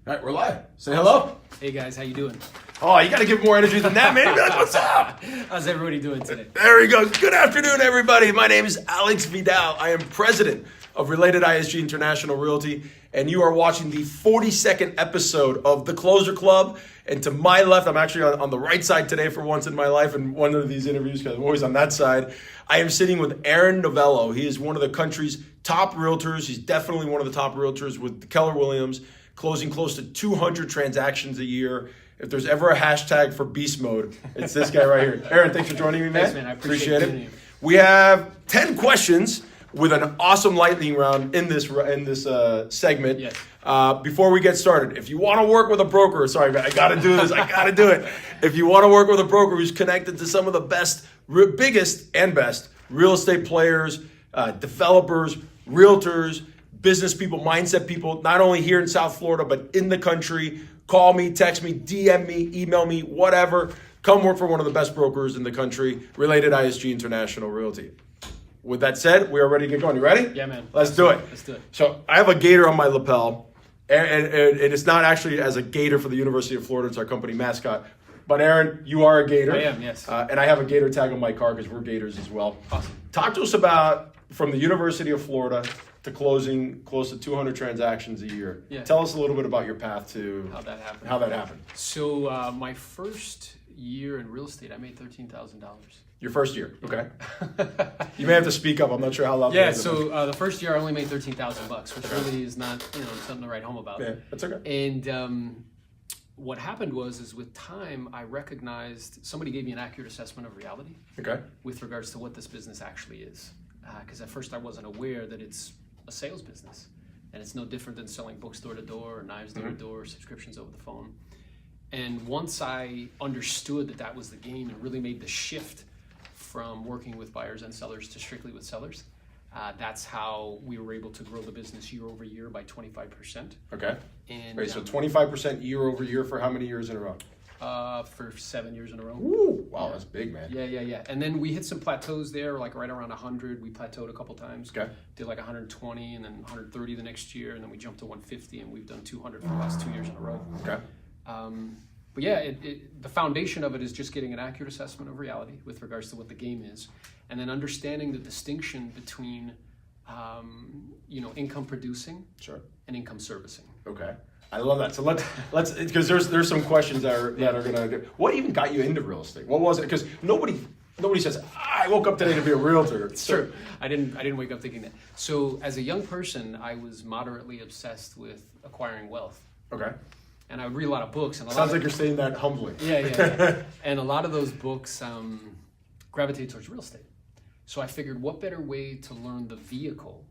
All right, we're live. Say hello. Hey guys, how you doing? Oh, you got to give more energy than that, man. Be like, what's up? How's everybody doing today? There he goes. Good afternoon, everybody. My name is Alex Vidal. I am president of Related ISG International Realty, and you are watching the 42nd episode of The Closer Club. And to my left, I'm actually on the right side today for once in my life in one of these interviews because I'm always on that side. I am sitting with Aaron Novello. He is one of the country's top realtors. He's definitely one of the top realtors with Keller Williams, closing close to 200 transactions a year. If there's ever a hashtag for beast mode, it's this guy right here. Aaron, thanks for joining me, man. Thanks, man. I appreciate it. We have 10 questions with an awesome lightning round in this segment. Yes. Before we get started, if you want to work with a broker, sorry, I got to do this. I got to do it. If you want to work with a broker who's connected to some of the best, biggest and best real estate players, developers, realtors, business people, mindset people, not only here in South Florida, but in the country, call me, text me, DM me, email me, whatever. Come work for one of the best brokers in the country, Related ISG International Realty. With that said, we are ready to get going. You ready? Yeah, man. Let's do it. Let's do it. So I have a gator on my lapel, and it's not actually as a gator for the University of Florida. It's our company mascot. But Aaron, you are a gator. I am, yes. And I have a gator tag on my car because we're gators as well. Awesome. Talk to us about from the University of Florida to closing close to 200 transactions a year. Yeah. Tell us a little bit about your path to how that happened. So my first year in real estate, I made $13,000. Your first year, okay. You may have to speak up. I'm not sure how loud. Yeah. So the first year, I only made $13,000, which really is not something to write home about. Yeah, that's okay. And what happened was with time, I recognized somebody gave me an accurate assessment of reality. Okay. With regards to what this business actually is, because at first I wasn't aware that it's a sales business, and it's no different than selling books door to door or knives door to door, subscriptions over the phone. And once I understood that that was the game and really made the shift from working with buyers and sellers to strictly with sellers, that's how we were able to grow the business year over year by 25%. Okay. And wait, so 25% year over year for how many years in a row? For 7 years in a row. Ooh, wow, that's big, man. Yeah. And then we hit some plateaus there, like right around 100. We plateaued a couple times. Okay. Did like 120 and then 130 the next year, and then we jumped to 150, and we've done 200 for the last 2 years in a row. Okay. But yeah, the foundation of it is just getting an accurate assessment of reality with regards to what the game is, and then understanding the distinction between, income producing and income servicing. Okay. I love that. So let's because there's some questions that are gonna do. What even got you into real estate? What was it? Because nobody says I woke up today to be a realtor. It's true. I didn't wake up thinking that. So as a young person, I was moderately obsessed with acquiring wealth. Okay. And I would read a lot of books. And Sounds like you're saying that humbly. Yeah. And a lot of those books gravitate towards real estate. So I figured, what better way to learn the vehicle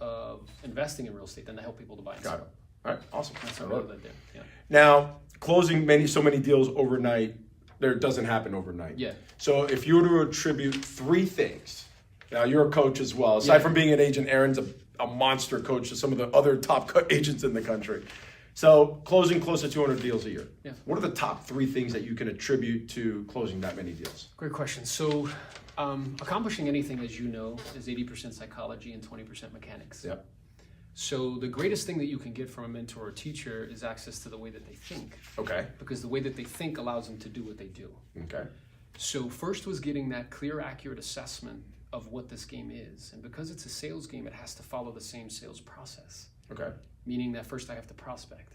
of investing in real estate than to help people to buy and sell. Got it. All right, awesome. That's what I love that there. Yeah. Now, closing so many deals overnight, doesn't happen overnight. Yeah. So if you were to attribute 3 things, now you're a coach as well. Aside from being an agent, Aaron's a monster coach to some of the other top agents in the country. So closing close to 200 deals a year. Yeah. What are the top 3 things that you can attribute to closing that many deals? Great question. So accomplishing anything, as you know, is 80% psychology and 20% mechanics. Yep. So the greatest thing that you can get from a mentor or teacher is access to the way that they think. Okay. Because the way that they think allows them to do what they do. Okay. So first was getting that clear, accurate assessment of what this game is. And because it's a sales game, it has to follow the same sales process. Okay. Meaning that first I have to prospect.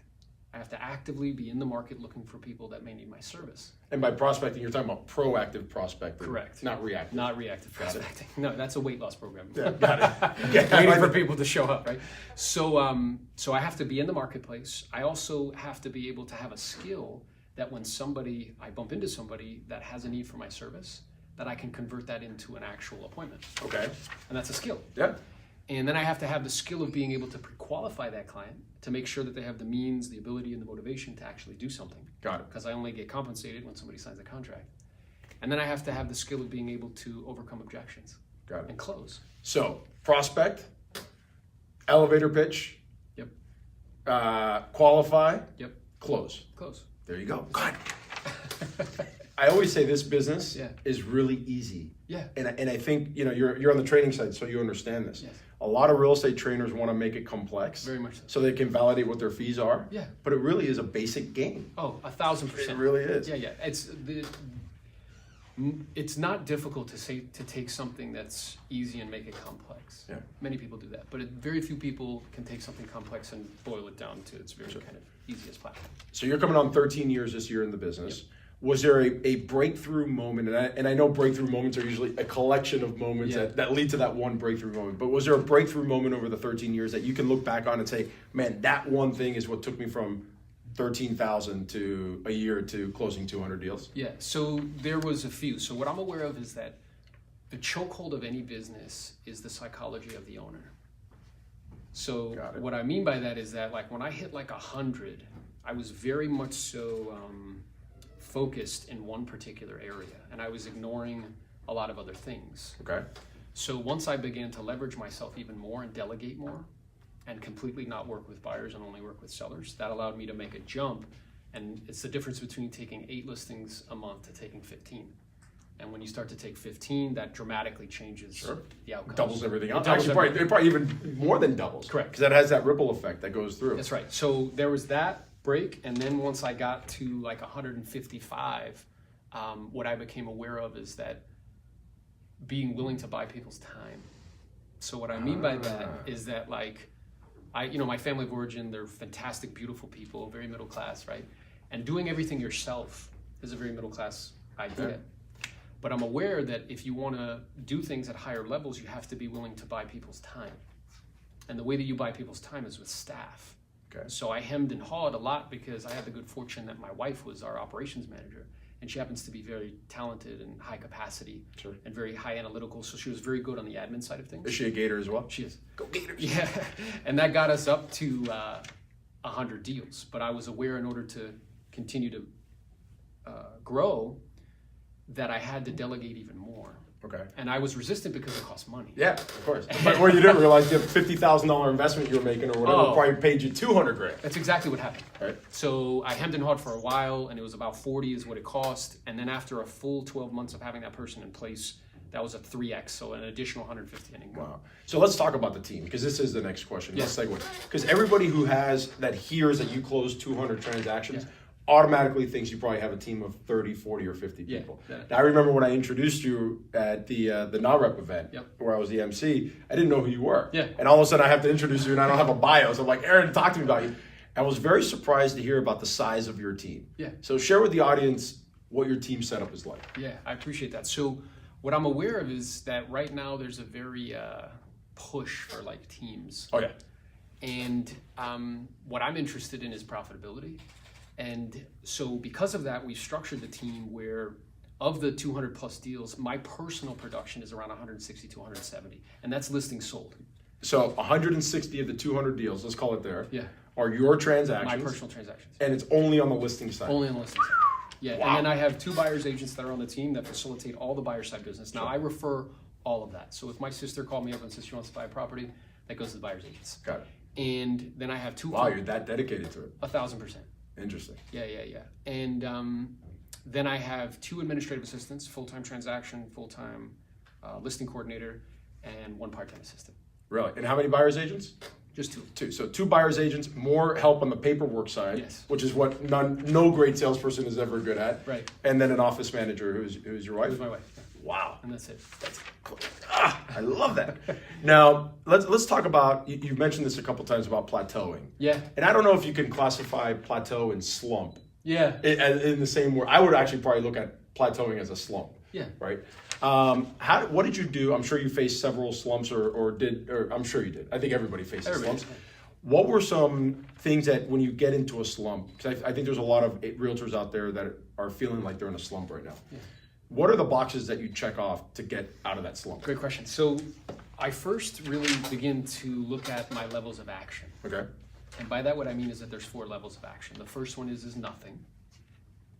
I have to actively be in the market looking for people that may need my service. And by prospecting, you're talking about proactive prospecting. Correct. Not reactive. Not reactive prospecting. No, that's a weight loss program. Yeah, got it. Waiting for people to show up, right? So I have to be in the marketplace. I also have to be able to have a skill that when I bump into somebody that has a need for my service, that I can convert that into an actual appointment. Okay. And that's a skill. Yeah. And then I have to have the skill of being able to pre-qualify that client to make sure that they have the means, the ability, and the motivation to actually do something. Got it. Because I only get compensated when somebody signs a contract. And then I have to have the skill of being able to overcome objections. Got it. And close. So prospect, elevator pitch. Yep. Qualify. Yep. Close. Close. There you go. God. I always say this business Yeah. is really easy. Yeah. And I think, you're on the training side, so you understand this. Yes. a lot of real estate trainers want to make it complex. Very much so. So they can validate what their fees are. Yeah. But it really is a basic game. Oh, 1,000%. It really is. Yeah. It's not difficult to take something that's easy and make it complex. Yeah. Many people do that, but very few people can take something complex and boil it down to its very kind of easiest platform. So you're coming on 13 years this year in the business. Yep. Was there a breakthrough moment? And I know breakthrough moments are usually a collection of moments that lead to that one breakthrough moment. But was there a breakthrough moment over the 13 years that you can look back on and say, man, that one thing is what took me from 13,000 to a year to closing 200 deals? Yeah, so there was a few. So what I'm aware of is that the chokehold of any business is the psychology of the owner. So what I mean by that is that like when I hit like 100, I was very much so focused in one particular area, and I was ignoring a lot of other things. Okay. So once I began to leverage myself even more and delegate more and completely not work with buyers and only work with sellers, that allowed me to make a jump. And it's the difference between taking 8 listings a month to taking 15. And when you start to take 15, that dramatically changes the outcomes. Doubles everything else. Doubles Actually, everything. probably even more than doubles. Correct. Because that has that ripple effect that goes through. That's right. So there was that break, and then once I got to like 155, what I became aware of is that being willing to buy people's time. So what I mean by that is that like, my family of origin, they're fantastic, beautiful people, very middle class, right? And doing everything yourself is a very middle class idea. Yeah. But I'm aware that if you want to do things at higher levels, you have to be willing to buy people's time. And the way that you buy people's time is with staff. Okay. So I hemmed and hawed a lot because I had the good fortune that my wife was our operations manager, and she happens to be very talented and high capacity and very high analytical. So she was very good on the admin side of things. Is she a Gator as well? She is. Go Gators. Yeah, and that got us up to 100 deals. But I was aware in order to continue to grow that I had to delegate even more. Okay. And I was resistant because it cost money. Yeah, of course. But where you didn't realize you have $50,000 investment you were making or whatever probably paid you $200,000. That's exactly what happened. Right. So I hemmed and hawed for a while, and it was about 40 is what it cost. And then after a full 12 months of having that person in place, that was a 3x, so an additional 150 in income. Wow. So let's talk about the team, because this is the next question. Let's segue. Because everybody who hears that you close 200 transactions automatically thinks you probably have a team of 30, 40, or 50 people. Yeah. Now, I remember when I introduced you at the NAREP event, where I was the MC, I didn't know who you were. Yeah. And all of a sudden I have to introduce you and I don't have a bio. So I'm like, Aaron, talk to me about you. I was very surprised to hear about the size of your team. Yeah. So share with the audience what your team setup is like. Yeah, I appreciate that. So what I'm aware of is that right now there's a very push for like teams. Oh yeah. And what I'm interested in is profitability. And so because of that, we structured the team where of the 200 plus deals, my personal production is around 160 to 170. And that's listings sold. So 160 of the 200 deals, let's call it there, are your transactions. My personal transactions. And it's only on the listing side. Only on the listing side. Yeah, wow. And then I have 2 buyer's agents that are on the team that facilitate all the buyer side business. Now I refer all of that. So if my sister called me up and says she wants to buy a property, that goes to the buyer's agents. Got it. And then I have 2. Wow, you're that dedicated to it. 1,000%. Interesting. Yeah. And then I have 2 administrative assistants, full-time transaction, full-time listing coordinator, and 1 part-time assistant. Really? And how many buyer's agents? Just 2. 2. So 2 buyer's agents, more help on the paperwork side, which is what no great salesperson is ever good at. Right. And then an office manager who's your wife? Who's my wife. Yeah. Wow. And that's it. I love that. Now, let's talk about, you've mentioned this a couple times about plateauing. Yeah. And I don't know if you can classify plateau and slump. Yeah. In the same way. I would actually probably look at plateauing as a slump. Yeah. Right? What did you do? I'm sure you faced several slumps or I'm sure you did. I think everybody faces slumps. What were some things that when you get into a slump, because I think there's a lot of realtors out there that are feeling like they're in a slump right now. Yeah. What are the boxes that you check off to get out of that slump? Great question. So I first really begin to look at my levels of action. Okay. And by that what I mean is that there's 4 levels of action. The first one is nothing.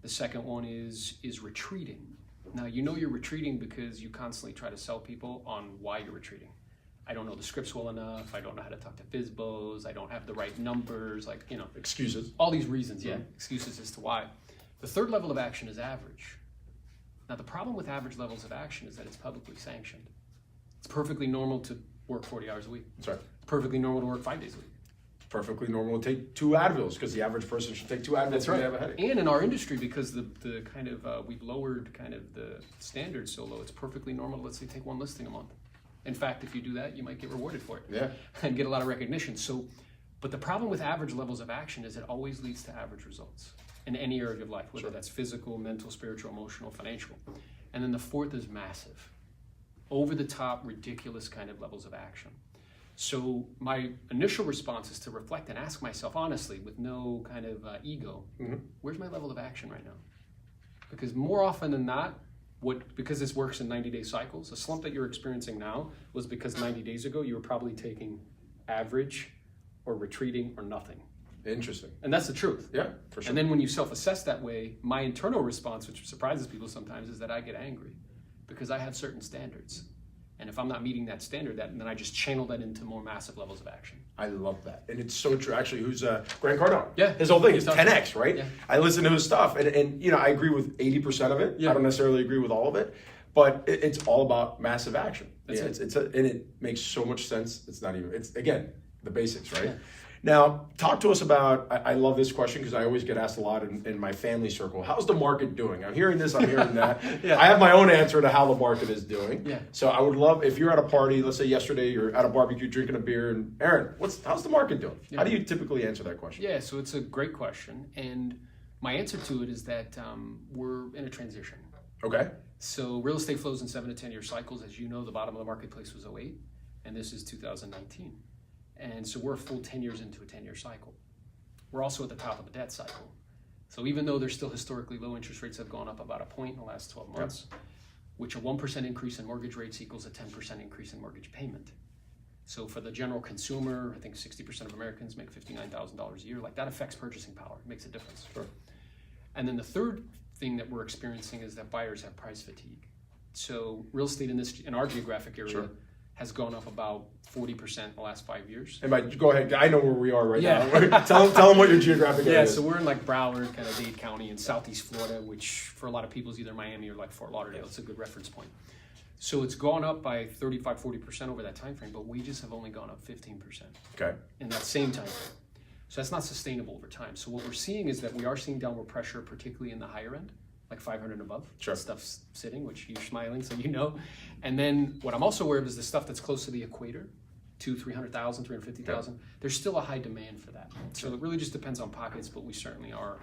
The second one is retreating. Now you know you're retreating because you constantly try to sell people on why you're retreating. I don't know the scripts well enough. I don't know how to talk to FSBOs. I don't have the right numbers. Excuses. All these reasons, excuses as to why. The third level of action is average. Now, the problem with average levels of action is that it's publicly sanctioned. It's perfectly normal to work 40 hours a week. That's right. Perfectly normal to work 5 days a week. Perfectly normal to take 2 Advils, because the average person should take 2 Advils. That's when right. they have a headache. And in our industry, because the kind of we've lowered kind of the standards so low, it's perfectly normal to, let's say, take 1 listing a month. In fact, if you do that, you might get rewarded for it. Yeah. And get a lot of recognition. So, but the problem with average levels of action is it always leads to average results in any area of life, whether that's physical, mental, spiritual, emotional, financial. And then the fourth is massive, over the top, ridiculous kind of levels of action. So my initial response is to reflect and ask myself honestly, with no kind of ego, where's my level of action right now? Because more often than not, because this works in 90-day cycles, the slump that you're experiencing now was because 90 days ago you were probably taking average or retreating or nothing. Interesting. And that's the truth. Yeah, for sure. And then when you self-assess that way, my internal response, which surprises people sometimes, is that I get angry because I have certain standards. And if I'm not meeting that standard, then I just channel that into more massive levels of action. I love that. And it's so true. Actually, who's Grant Cardone? Yeah. His whole thing is 10X, right? Yeah. I listen to his stuff, and you know, I agree with 80% of it. Yeah. I don't necessarily agree with all of it, but it's all about massive action. That's it. And it makes so much sense. It's again, the basics, right? Yeah. Now, talk to us about, I love this question because I always get asked a lot in my family circle. How's the market doing? I'm hearing this, I'm hearing that. Yeah. I have my own answer to how the market is doing. Yeah. So I would love, if you're at a party, let's say yesterday you're at a barbecue drinking a beer, and Aaron, how's the market doing? Yeah. How do you typically answer that question? Yeah, so it's a great question. And my answer to it is that we're in a transition. Okay. So real estate flows in 7 to 10 year cycles. As you know, the bottom of the marketplace was 2008, and this is 2019. And so we're a full 10 years into a 10-year cycle. We're also at the top of the debt cycle. So even though there's still historically low interest rates have gone up about a point in the last 12 months, which a 1% increase in mortgage rates equals a 10% increase in mortgage payment. So for the general consumer, I think 60% of Americans make $59,000 a year. Like, that affects purchasing power. It makes a difference. Sure. And then the third thing that we're experiencing is that buyers have price fatigue. So real estate in our geographic area has gone up about 40% in the last 5 years. And go ahead. I know where we are right now. tell them what your geographic area is. Yeah, so we're in like Broward, kind of Dade County in southeast Florida, which for a lot of people is either Miami or like Fort Lauderdale. It's a good reference point. So it's gone up by 35, 40% over that time frame, but wages have only gone up 15% in that same time frame. So that's not sustainable over time. So what we're seeing is that we are seeing downward pressure, particularly in the higher end, like 500 and above. Sure. Stuff's sitting, which you're smiling, so you know. And then what I'm also aware of is the stuff that's close to the equator, 300,000, 350,000. There's still a high demand for that. So it really just depends on pockets, but we certainly are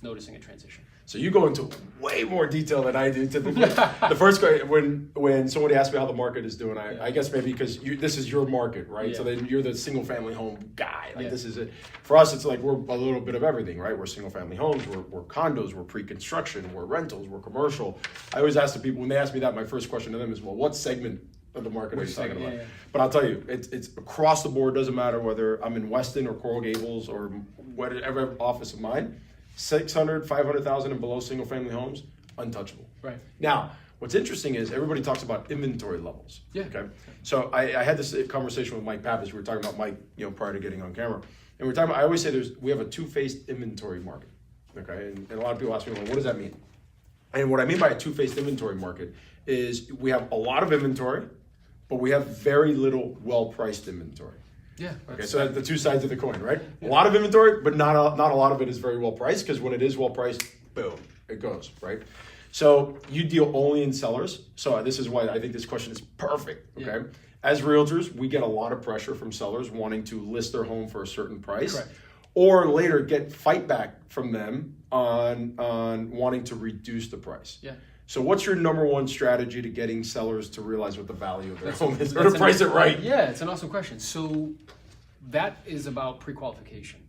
noticing a transition. So you go into way more detail than I do typically. The first question, when somebody asks me how the market is doing, I guess maybe because this is your market, right? So then you're the single family home guy. Like this is it. For us, it's like we're a little bit of everything, right? We're single family homes, we're condos, we're pre-construction, we're rentals, we're commercial. I always ask the people, when they ask me that, my first question to them is, well, what segment of the market are you talking about? But I'll tell you, it's across the board. Doesn't matter whether I'm in Weston or Coral Gables or whatever office of mine. 600, 500,000 and below single family homes, untouchable. Right. Now, what's interesting is everybody talks about inventory levels. Yeah. Okay. So I had this conversation with Mike Pappas. We were talking about Mike, prior to getting on camera. And we're talking about, I always say we have a two-faced inventory market. Okay. And a lot of people ask me, well, what does that mean? And what I mean by a two-faced inventory market is we have a lot of inventory, but we have very little well-priced inventory. Yeah. Okay, so that's the two sides of the coin, right? Yeah. A lot of inventory, but not a lot of it is very well priced, because when it is well priced, boom, it goes, right? So you deal only in sellers. So this is why I think this question is perfect, okay? Yeah. As realtors, we get a lot of pressure from sellers wanting to list their home for a certain price. Correct. Or later get fight back from them on wanting to reduce the price. Yeah. So what's your number one strategy to getting sellers to realize what the value of their home is, or to price it right? Yeah, it's an awesome question. So that is about pre-qualification.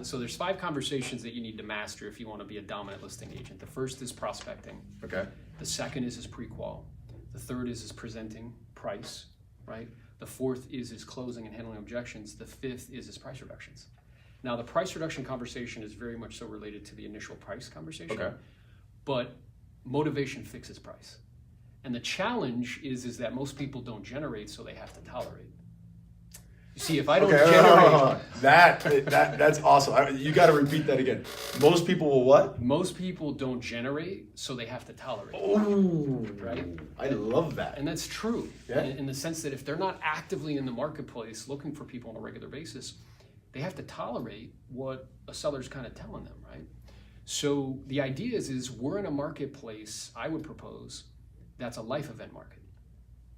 So there's 5 conversations that you need to master if you want to be a dominant listing agent. The first is prospecting. Okay. The second is pre-qual. The third is presenting price, right? The fourth is closing and handling objections. The fifth is price reductions. Now, the price reduction conversation is very much so related to the initial price conversation. Okay. But motivation fixes price. And the challenge is that most people don't generate, so they have to tolerate. See, if I don't Okay, generate... that's awesome. You got to repeat that again. Most people will what? Most people don't generate, so they have to tolerate. Oh, right? I love that. And that's true, Yeah. in the sense that if they're not actively in the marketplace looking for people on a regular basis, they have to tolerate what a seller's kind of telling them, right? So the idea is we're in a marketplace, I would propose, that's a life event market.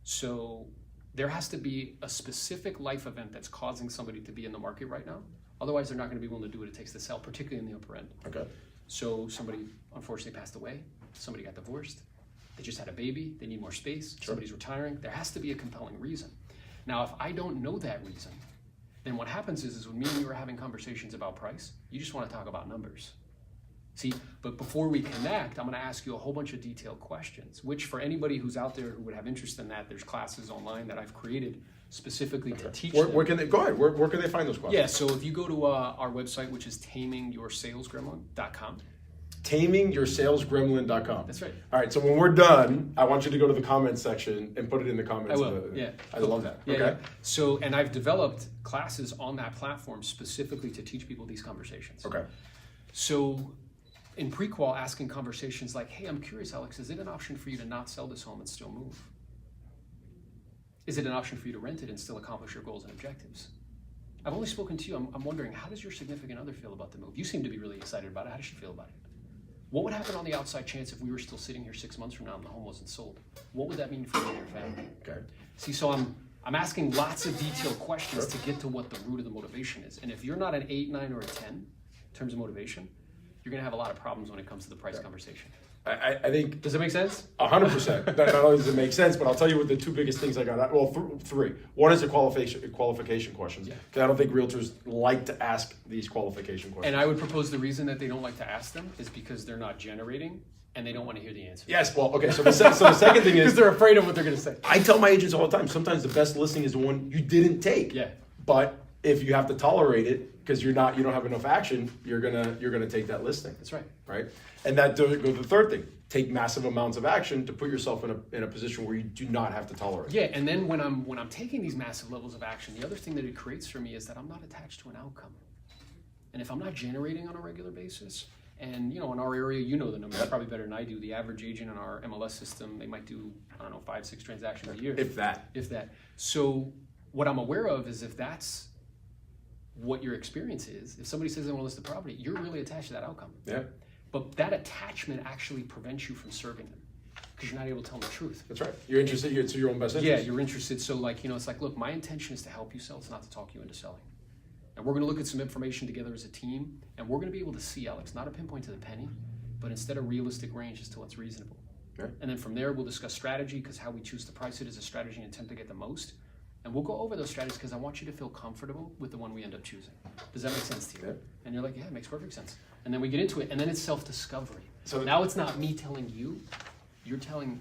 So there has to be a specific life event that's causing somebody to be in the market right now. Otherwise, they're not going to be willing to do what it takes to sell, particularly in the upper end. Okay. So somebody unfortunately passed away, somebody got divorced, they just had a baby, they need more space, somebody's retiring. There has to be a compelling reason. Now, if I don't know that reason, then what happens is when me and you are having conversations about price, you just want to talk about numbers. See, but before we connect, I'm going to ask you a whole bunch of detailed questions, which for anybody who's out there who would have interest in that, there's classes online that I've created specifically to teach them. Where can they, go ahead, where can they find those questions? Yeah, so if you go to our website, which is tamingyoursalesgremlin.com. TamingYourSalesGremlin.com. That's right. All right, so when we're done, I want you to go to the comments section and put it in the comments. I will, yeah. I love that. Yeah, okay. yeah. So, and I've developed classes on that platform specifically to teach people these conversations. Okay. So in pre-qual, asking conversations like, hey, I'm curious, Alex, is it an option for you to not sell this home and still move? Is it an option for you to rent it and still accomplish your goals and objectives? I've only spoken to you. I'm wondering, how does your significant other feel about the move? You seem to be really excited about it. How does she feel about it? What would happen on the outside chance if we were still sitting here 6 months from now and the home wasn't sold? What would that mean for you and your family? Okay. See, so I'm asking lots of detailed questions to get to what the root of the motivation is. And if you're not an 8, 9, or a 10 in terms of motivation, you're going to have a lot of problems when it comes to the price conversation. I think... Does it make sense? 100%. Not only does it make sense, but I'll tell you what the two biggest things I got out. Well, three. One is the qualification questions. Yeah. Because I don't think realtors like to ask these qualification questions. And I would propose the reason that they don't like to ask them is because they're not generating and they don't want to hear the answer. Yes, well, okay, so the second thing is... Because they're afraid of what they're going to say. I tell my agents all the time, sometimes the best listing is the one you didn't take. Yeah. But if you have to tolerate it because you don't have enough action, you're gonna take that listing. That's right. Right? And that goes to the third thing. Take massive amounts of action to put yourself in a position where you do not have to tolerate. Yeah, and then when I'm taking these massive levels of action, the other thing that it creates for me is that I'm not attached to an outcome. And if I'm not generating on a regular basis, and in our area, you know the numbers probably better than I do. The average agent in our MLS system, they might do, 5, 6 transactions a year. If that. So what I'm aware of is if that's what your experience is, if somebody says they want to list a property, you're really attached to that outcome. Yeah. But that attachment actually prevents you from serving them because you're not able to tell them the truth. That's right. You're interested. It's your own best interest. Yeah, you're interested. So it's like, look, my intention is to help you sell. It's not to talk you into selling. And we're going to look at some information together as a team, and we're going to be able to see, Alex, not a pinpoint to the penny, but instead a realistic range as to what's reasonable. Yeah. And then from there, we'll discuss strategy because how we choose to price it is a strategy and attempt to get the most. And we'll go over those strategies because I want you to feel comfortable with the one we end up choosing. Does that make sense to you? Yeah. And you're like, yeah, it makes perfect sense. And then we get into it, and then it's self-discovery. So now it's not me telling you, you're telling me.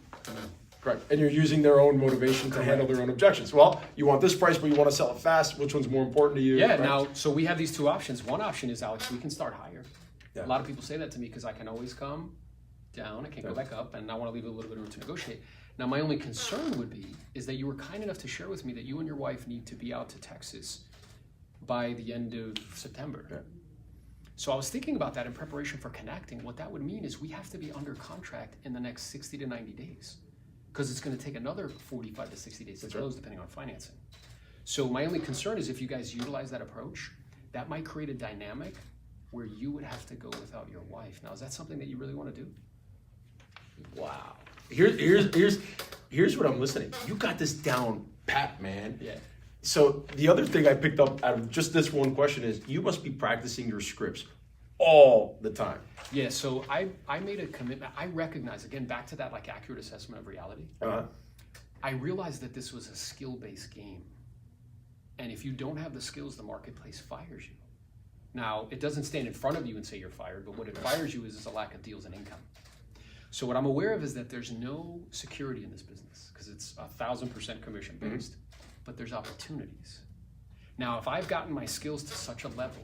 Correct. And you're using their own motivation to handle their own objections. Well, you want this price, but you want to sell it fast. Which one's more important to you? Yeah, right? now, so we have these two options. One option is, Alex, we can start higher. Yeah. A lot of people say that to me because I can always come down, I can't go back up, and I want to leave a little bit of room to negotiate. Now, my only concern would be is that you were kind enough to share with me that you and your wife need to be out to Texas by the end of September. Yeah. So I was thinking about that in preparation for connecting. What that would mean is we have to be under contract in the next 60 to 90 days because it's going to take another 45 to 60 days to close depending on financing. So my only concern is if you guys utilize that approach, that might create a dynamic where you would have to go without your wife. Now, is that something that you really want to do? Wow. Here's what I'm listening. You got this down pat, man. Yeah. So the other thing I picked up out of just this one question is you must be practicing your scripts all the time. Yeah, so I made a commitment. I recognize, again, back to that accurate assessment of reality. Uh-huh. I realized that this was a skill-based game. And if you don't have the skills, the marketplace fires you. Now, it doesn't stand in front of you and say you're fired, but what it fires you is a lack of deals and income. So what I'm aware of is that there's no security in this business because it's 1,000% commission based, but there's opportunities. Now, if I've gotten my skills to such a level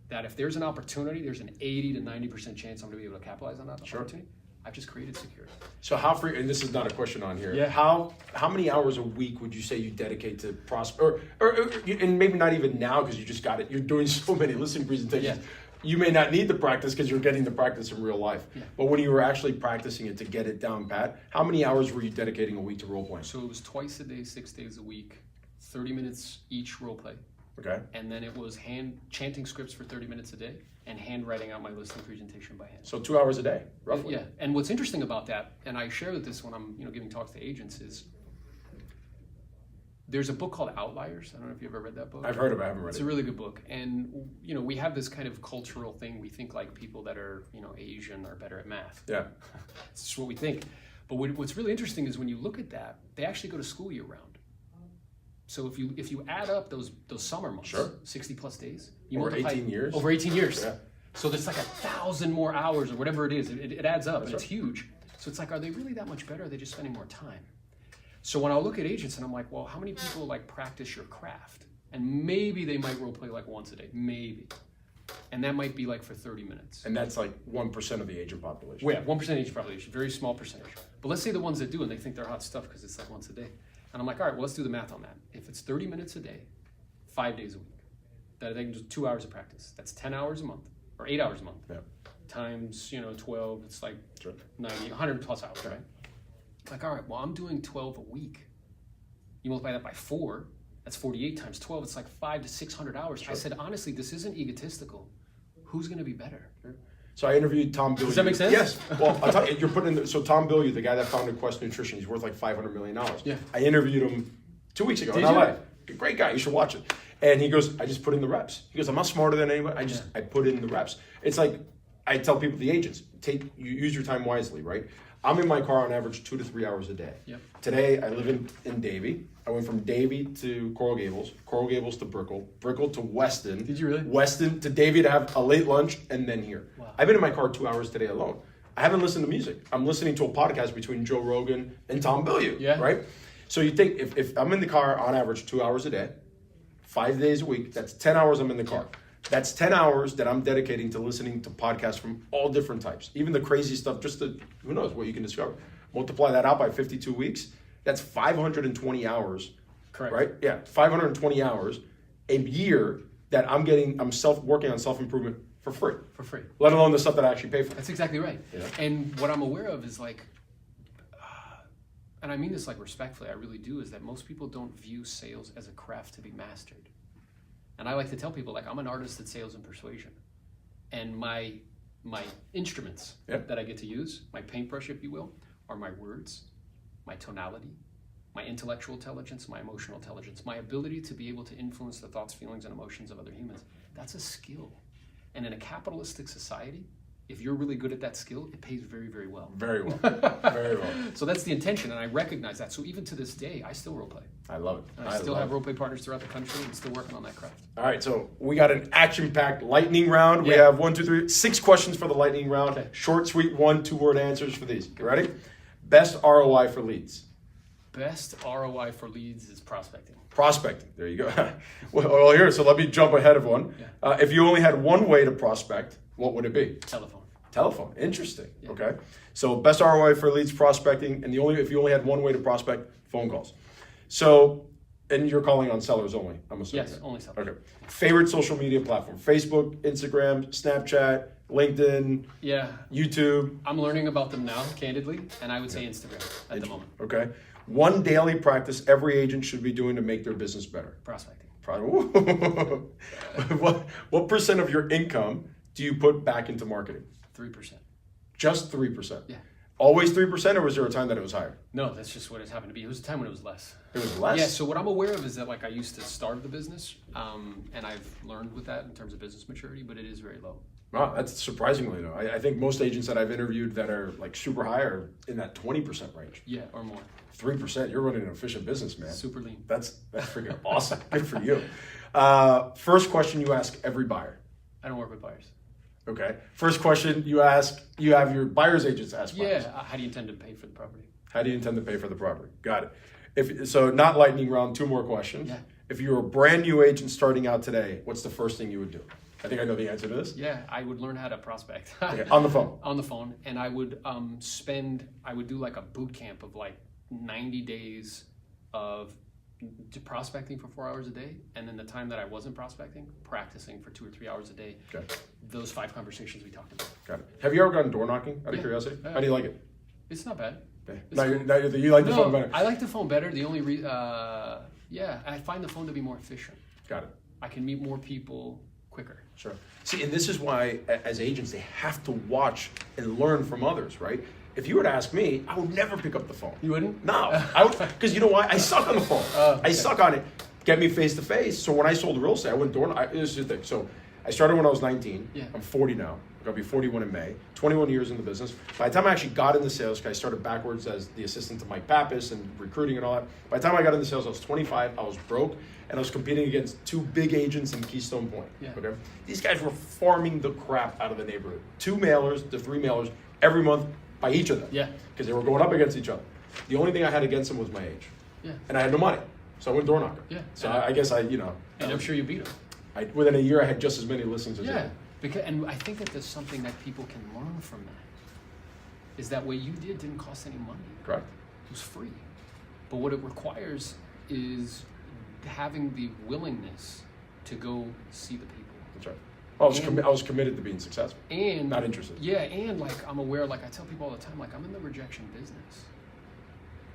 that if there's an opportunity, there's an 80 to 90% chance I'm gonna be able to capitalize on that opportunity, I've just created security. So how free, and this is not a question on here. Yeah. How many hours a week would you say you dedicate to or and maybe not even now because you just got it. You're doing so many listing presentations. Yeah. You may not need the practice because you're getting the practice in real life. Yeah. But when you were actually practicing it to get it down pat, how many hours were you dedicating a week to role playing? So it was twice a day, 6 days a week, 30 minutes each role play. Okay. And then it was chanting scripts for 30 minutes a day and handwriting out my listing presentation by hand. So 2 hours a day, roughly. Yeah. And what's interesting about that, and I share this when I'm giving talks to agents, is there's a book called Outliers. I don't know if you ever read that book. I've heard of it. I haven't read it. It's a really good book. And, we have this kind of cultural thing. We think like people that are, Asian are better at math. Yeah. It's just what we think. But what's really interesting is when you look at that, they actually go to school year round. So if you add up those summer months, Sure. 60 plus days, Over 18 years. Over 18 years. Yeah. So there's like 1,000 more hours or whatever it is. It adds up and That's it's huge. So it's like, are they really that much better? Or are they just spending more time? So when I look at agents and I'm like, well, how many people like practice your craft? And maybe they might role play like once a day, maybe. And that might be like for 30 minutes. And that's like 1% of the agent population. Well, yeah, 1% agent population, very small percentage. But let's say the ones that do and they think they're hot stuff because it's like once a day. And I'm like, all right, well, let's do the math on that. If it's 30 minutes a day, 5 days a week, that they can do 2 hours of practice. That's 10 hours a month or 8 hours a month. Yeah. Times, 12, it's like Sure. 90, 100 plus hours, right? Like, all right, well, I'm doing 12 a week. You multiply that by 4, that's 48 times 12. It's like 500 to 600 hours. Sure. I said, honestly, this isn't egotistical. Who's going to be better? So I interviewed Tom Bilyeu. Does that make sense? Yes. Well, I'll tell you, you're putting in so Tom Bilyeu, the guy that founded Quest Nutrition, he's worth like $500 million. Yeah. I interviewed him 2 weeks ago in Did you? LA. Great guy. You should watch it. And he goes, I just put in the reps. He goes, I'm not smarter than anybody. I put in the reps. It's like I tell people, the agents, you use your time wisely, right? I'm in my car on average 2 to 3 hours a day. Yep. Today I live in Davie. I went from Davie to Coral Gables to Brickell to Weston. Did you really? Weston to Davie to have a late lunch, and then here. Wow. I've been in my car 2 hours today alone. I haven't listened to music. I'm listening to a podcast between Joe Rogan and Tom Bilyeu. Yeah. Right? So you think if I'm in the car on average 2 hours a day, 5 days a week, that's 10 hours I'm in the car. Yeah. That's 10 hours that I'm dedicating to listening to podcasts from all different types. Even the crazy stuff, just to, who knows what you can discover. Multiply that out by 52 weeks, that's 520 hours. Correct. Right? Yeah, 520 hours a year that I'm working on self-improvement for free. For free. Let alone the stuff that I actually pay for. That's exactly right. Yeah. And what I'm aware of is like, and I mean this like respectfully, I really do, is that most people don't view sales as a craft to be mastered. And I like to tell people, like, I'm an artist at sales and persuasion. And my instruments that I get to use, my paintbrush, if you will, are my words, my tonality, my intellectual intelligence, my emotional intelligence, my ability to be able to influence the thoughts, feelings, and emotions of other humans. That's a skill. And in a capitalistic society, if you're really good at that skill, it pays very, very well. Very well. Very well. So that's the intention, and I recognize that. So even to this day, I still role play. I love it. And I still have role play partners throughout the country and still working on that craft. All right, so we got an action-packed lightning round. We Yeah. have 6 questions for the lightning round. Okay. Short, sweet, 1, 2-word answers for these. You ready? Best ROI for leads. Best ROI for leads is prospecting. Prospecting. There you go. Well, here, so let me jump ahead of one. Yeah. If you only had one way to prospect, what would it be? Telephone. Telephone. Interesting. Yeah. Okay. So best ROI for leads, prospecting, and if you only had one way to prospect, phone calls. So, and you're calling on sellers only, I'm assuming. Yes, only sellers. Okay. Favorite social media platform? Facebook, Instagram, Snapchat, LinkedIn, Yeah. YouTube. I'm learning about them now, candidly, and I would say Instagram at the moment. Okay. One daily practice every agent should be doing to make their business better. Prospecting. What percent of your income do you put back into marketing? 3%. Just 3%. Yeah. Always 3%, or was there a time that it was higher? No, that's just what it's happened to be. It was a time when it was less. It was less? Yeah, so what I'm aware of is that like I used to start the business, and I've learned with that in terms of business maturity, but it is very low. Wow, that's surprisingly low. I think most agents that I've interviewed that are like super high are in that 20% range. Yeah, or more. 3%, you're running an efficient business, man. Super lean. That's freaking awesome. Good for you. First question you ask every buyer. I don't work with buyers. Okay. First question you have your buyer's agents ask buyers. Yeah, how do you intend to pay for the property? How do you intend to pay for the property? Got it. So not lightning round, 2 more questions. Yeah. If you were a brand new agent starting out today, what's the first thing you would do? I think I know the answer to this. Yeah, I would learn how to prospect. Okay, on the phone. On the phone, and I would I would do like a boot camp of like 90 days of prospecting for 4 hours a day, and then the time that I wasn't prospecting, practicing for 2 or 3 hours a day. Okay. Those 5 conversations we talked about. Got it. Have you ever gone door knocking out of curiosity? How do you like it? It's not bad. Now you like the phone better. I like the phone better. The only I find the phone to be more efficient. Got it. I can meet more people quicker. Sure. See, and this is why, as agents, they have to watch and learn from others, right? If you were to ask me, I would never pick up the phone. You wouldn't? No, I would, because you know why? I suck on the phone. Okay. I suck on it. Get me face to face. So when I sold real estate, I went door. This is the thing. So I started when I was 19. Yeah. I'm 40 now. I'm gonna be 41 in May. 21 years in the business. By the time I actually got into sales, I started backwards as the assistant to Mike Pappas and recruiting and all that. By the time I got into sales, I was 25. I was broke, and I was competing against 2 big agents in Keystone Point. Yeah. Okay. These guys were farming the crap out of the neighborhood. 2 mailers to 3 mailers every month by each of them. Yeah. Because they were going up against each other. The only thing I had against them was my age. Yeah. And I had no money, so I went door knocker. Yeah. So I guess And I'm sure you beat them. within a year I had just as many listings as Yeah. them. And I think that there's something that people can learn from that. Is that what you didn't cost any money. Correct. It was free. But what it requires is having the willingness to go see the people. That's right. I was committed to being successful. And not interested. Yeah, and like I'm aware, like I tell people all the time, like I'm in the rejection business.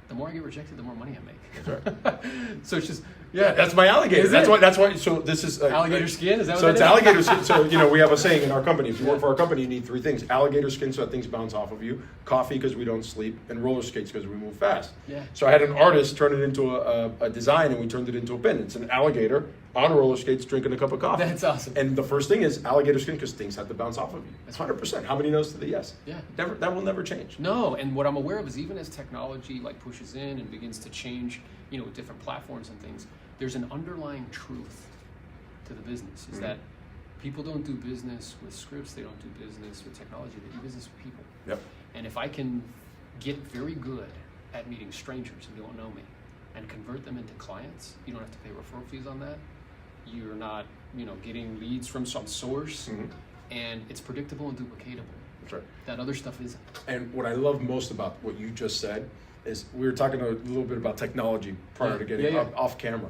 The more I get rejected, the more money I make. That's right. So it's just That's my alligator. Is That's it? why. So this is alligator skin. Is that so what it's that is? alligator skin. So we have a saying in our company: if you work for our company, you need 3 things: alligator skin, so that things bounce off of you; coffee, because we don't sleep; and roller skates, because we move fast. Yeah. So I had an artist turn it into a design, and we turned it into a pin. It's an alligator on roller skates drinking a cup of coffee. That's awesome. And the first thing is alligator skin, because things have to bounce off of you. That's 100%. How many knows to the yes? Yeah. That will never change. No, and what I'm aware of is even as technology like pushes in and begins to change, with different platforms and things, there's an underlying truth to the business, is that people don't do business with scripts, they don't do business with technology, they do business with people. Yep. And if I can get very good at meeting strangers who don't know me and convert them into clients, you don't have to pay referral fees on that. You're not, getting leads from some source, and it's predictable and duplicatable. That's right. That other stuff isn't. And what I love most about what you just said is we were talking a little bit about technology prior to getting off camera.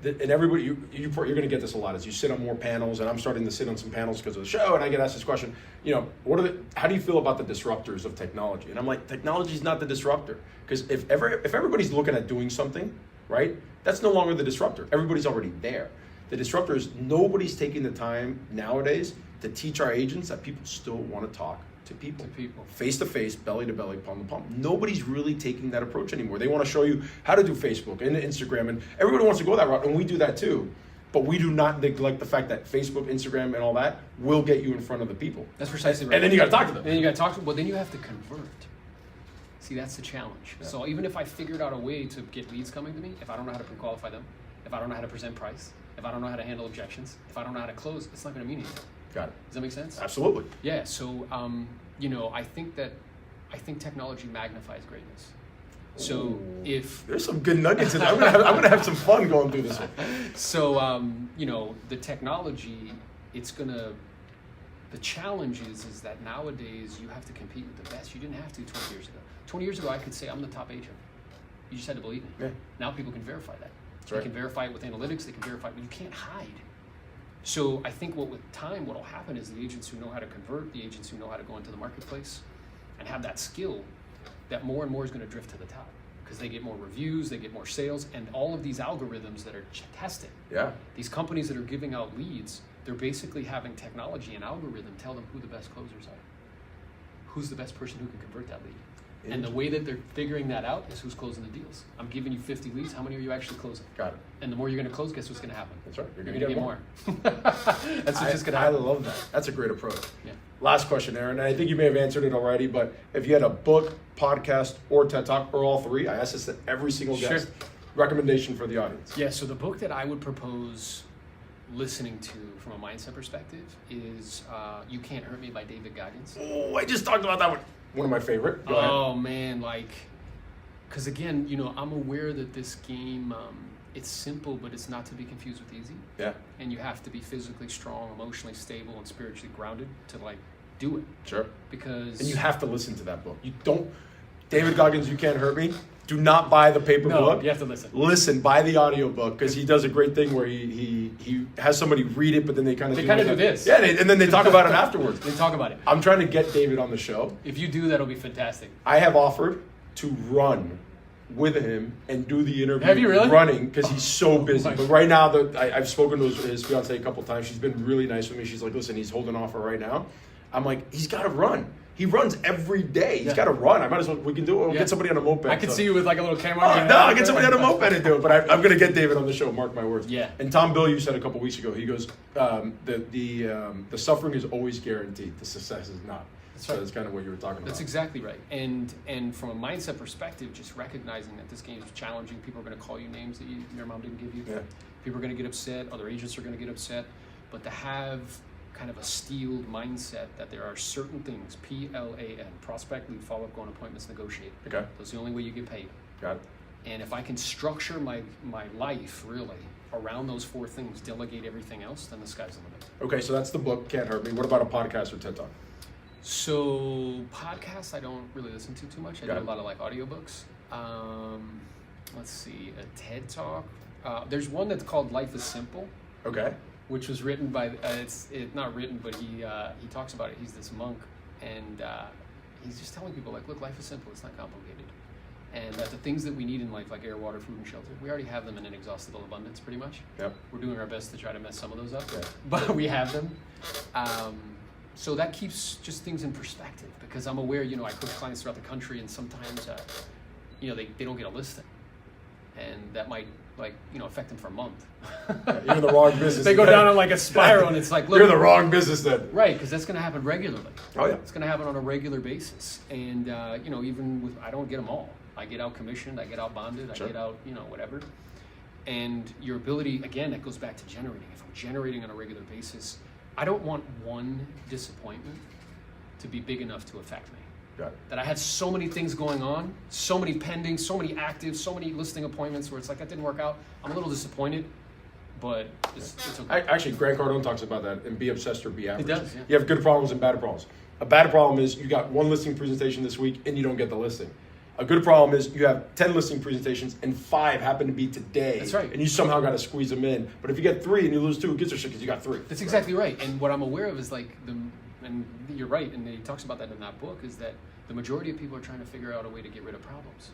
And everybody, you're going to get this a lot as you sit on more panels, and I'm starting to sit on some panels because of the show, and I get asked this question, how do you feel about the disruptors of technology? And I'm like, technology is not the disruptor. Because if everybody's looking at doing something, right, that's no longer the disruptor. Everybody's already there. The disruptor is nobody's taking the time nowadays to teach our agents that people still want to talk to people. Face to face, belly to belly, palm to palm. Nobody's really taking that approach anymore. They want to show you how to do Facebook and Instagram, and everybody wants to go that route, and we do that too. But we do not neglect the fact that Facebook, Instagram, and all that will get you in front of the people. That's precisely right. And then you got to talk to them. Then you got to talk to them. Well, then you have to convert. See, that's the challenge. Yeah. So even if I figured out a way to get leads coming to me, if I don't know how to pre-qualify them, if I don't know how to present price, if I don't know how to handle objections, if I don't know how to close, it's not going to mean anything. Got it. Does that make sense? Absolutely. Yeah. So, I think technology magnifies greatness. So if there's some good nuggets in there, I'm gonna have some fun going through this one. So the technology, the challenge is that nowadays you have to compete with the best. You didn't have to 20 years ago. 20 years ago, I could say I'm the top agent. You just had to believe me. Yeah. Now people can verify that. That's They right. can verify it with analytics. They can verify it, but you can't hide. So I think with time, what will happen is the agents who know how to convert, the agents who know how to go into the marketplace and have that skill, that more and more is going to drift to the top because they get more reviews, they get more sales, and all of these algorithms that are tested. Yeah. These companies that are giving out leads, they're basically having technology and algorithm tell them who the best closers are. Who's the best person who can convert that lead? And the way that they're figuring that out is who's closing the deals. I'm giving you 50 leads. How many are you actually closing? Got it. And the more you're going to close, guess what's going to happen? That's right. You're going to get more. That's what's just going to I happen. love that. That's a great approach. Yeah. Last question, Aaron, and I think you may have answered it already, but if you had a book, podcast, or TED Talk, or all 3, I ask this to every single guest, recommendation for the audience. Yeah, so the book that I would propose listening to from a mindset perspective is You Can't Hurt Me by David Goggins. Oh, I just talked about that one. One of my favorite. Go ahead. Oh, man, because again, I'm aware that this game it's simple, but it's not to be confused with easy. Yeah. And you have to be physically strong, emotionally stable, and spiritually grounded to like do it. Sure. Because And you have to listen to that book. You don't, David Goggins, You Can't Hurt Me. Do not buy the paper book. You have to listen. Listen, buy the audio book, because he does a great thing where he has somebody read it, but then they kind of do this. Yeah, and then they talk about it afterwards. They talk about it. I'm trying to get David on the show. If you do, that'll be fantastic. I have offered to run with him and do the interview. Have you really? Running, because he's so busy. my But right now, I've spoken to his fiance a couple times. She's been really nice with me. She's like, listen, he's holding off for right now. I'm like, he's got to run. He runs every day. He's got to run. I might as well. We can do it. We'll get somebody on a moped. I can see you with like a little camera. Oh, no, I'll get somebody on a moped to do it. But I'm going to get David on the show. Mark my words. Yeah. And Tom Bill, you said a couple weeks ago. He goes, the suffering is always guaranteed. The success is not. That's So right. that's kind of what you were talking about. That's exactly right. And from a mindset perspective, just recognizing that this game is challenging. People are going to call you names that your mom didn't give you. Yeah. People are going to get upset. Other agents are going to get upset. But to have kind of a steeled mindset that there are certain things, PLAN, prospect, lead, follow-up, go on appointments, negotiate. Okay. That's the only way you get paid. Got it. And if I can structure my life really around those 4 things, delegate everything else, then the sky's the limit. Okay, so that's the book, Can't Hurt Me. What about a podcast or TED Talk? So podcasts I don't really listen to too much. I Got do it. a lot of like audiobooks. Let's see, a TED Talk. There's one that's called Life is Simple, Okay. which was written by, it's not written, but he talks about it. He's this monk, and he's just telling people like, look, life is simple. It's not complicated. And that the things that we need in life, like air, water, food, and shelter, we already have them in an inexhaustible abundance, pretty much. Yep. We're doing our best to try to mess some of those up, Yeah. but we have them. So that keeps just things in perspective, because I'm aware, I coach clients throughout the country, and sometimes, they don't get a listing, and that might affect them for a month. You're in the wrong business. They go down on like a spiral, and it's like, look, You're in the wrong business then. right, because that's going to happen regularly. Oh, yeah. It's going to happen on a regular basis, and even with, I don't get them all. I get out commissioned, I get out bonded, Sure. I get out, whatever. And your ability, again, that goes back to generating. If I'm generating on a regular basis, I don't want one disappointment to be big enough to affect me. Got it. That I had so many things going on, so many pending, so many active, so many listing appointments where it's like, that didn't work out. I'm a little disappointed, but it's okay. Actually, Grant Cardone talks about that in Be Obsessed or Be Average. does, yeah. You have good problems and bad problems. A bad problem is you got 1 listing presentation this week and you don't get the listing. A good problem is you have 10 listing presentations and 5 happen to be today. That's right. And you somehow got to squeeze them in. But if you get 3 and you lose 2, who gives a shit because you got 3? That's exactly right. And what I'm aware of is and you're right, and he talks about that in that book, is that the majority of people are trying to figure out a way to get rid of problems.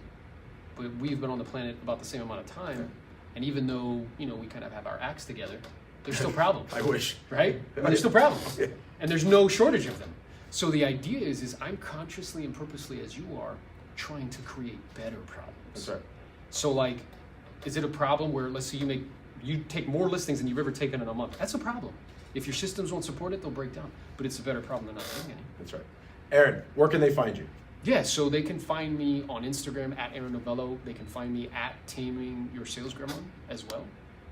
But we've been on the planet about the same amount of time, and even though, we kind of have our acts together, there's still problems. I wish. Right? But there's still problems. And there's no shortage of them. So the idea is I'm consciously and purposely, as you are, trying to create better problems. That's right. So is it a problem where, let's say you take more listings than you've ever taken in a month? That's a problem. If your systems won't support it, they'll break down. But it's a better problem than not doing any. That's right. Aaron, where can they find you? Yeah, so they can find me on Instagram at Aaron Novello. They can find me at Taming Your Sales Gremlin as well.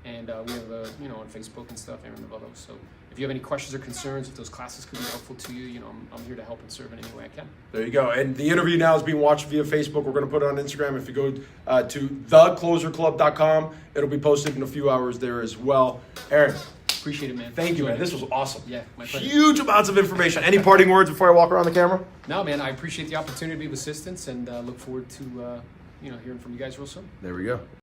And we have, on Facebook and stuff, Aaron Novello. So if you have any questions or concerns, if those classes could be helpful to you, I'm here to help and serve in any way I can. There you go. And the interview now is being watched via Facebook. We're going to put it on Instagram. If you go to TheCloserClub.com, it'll be posted in a few hours there as well. Aaron, appreciate it, man. thank you, man. Enjoyed it. This was awesome. Yeah, my pleasure. Huge amounts of information. Any parting words before I walk around the camera? No, man, I appreciate the opportunity of assistance, and look forward to hearing from you guys real soon. There we go.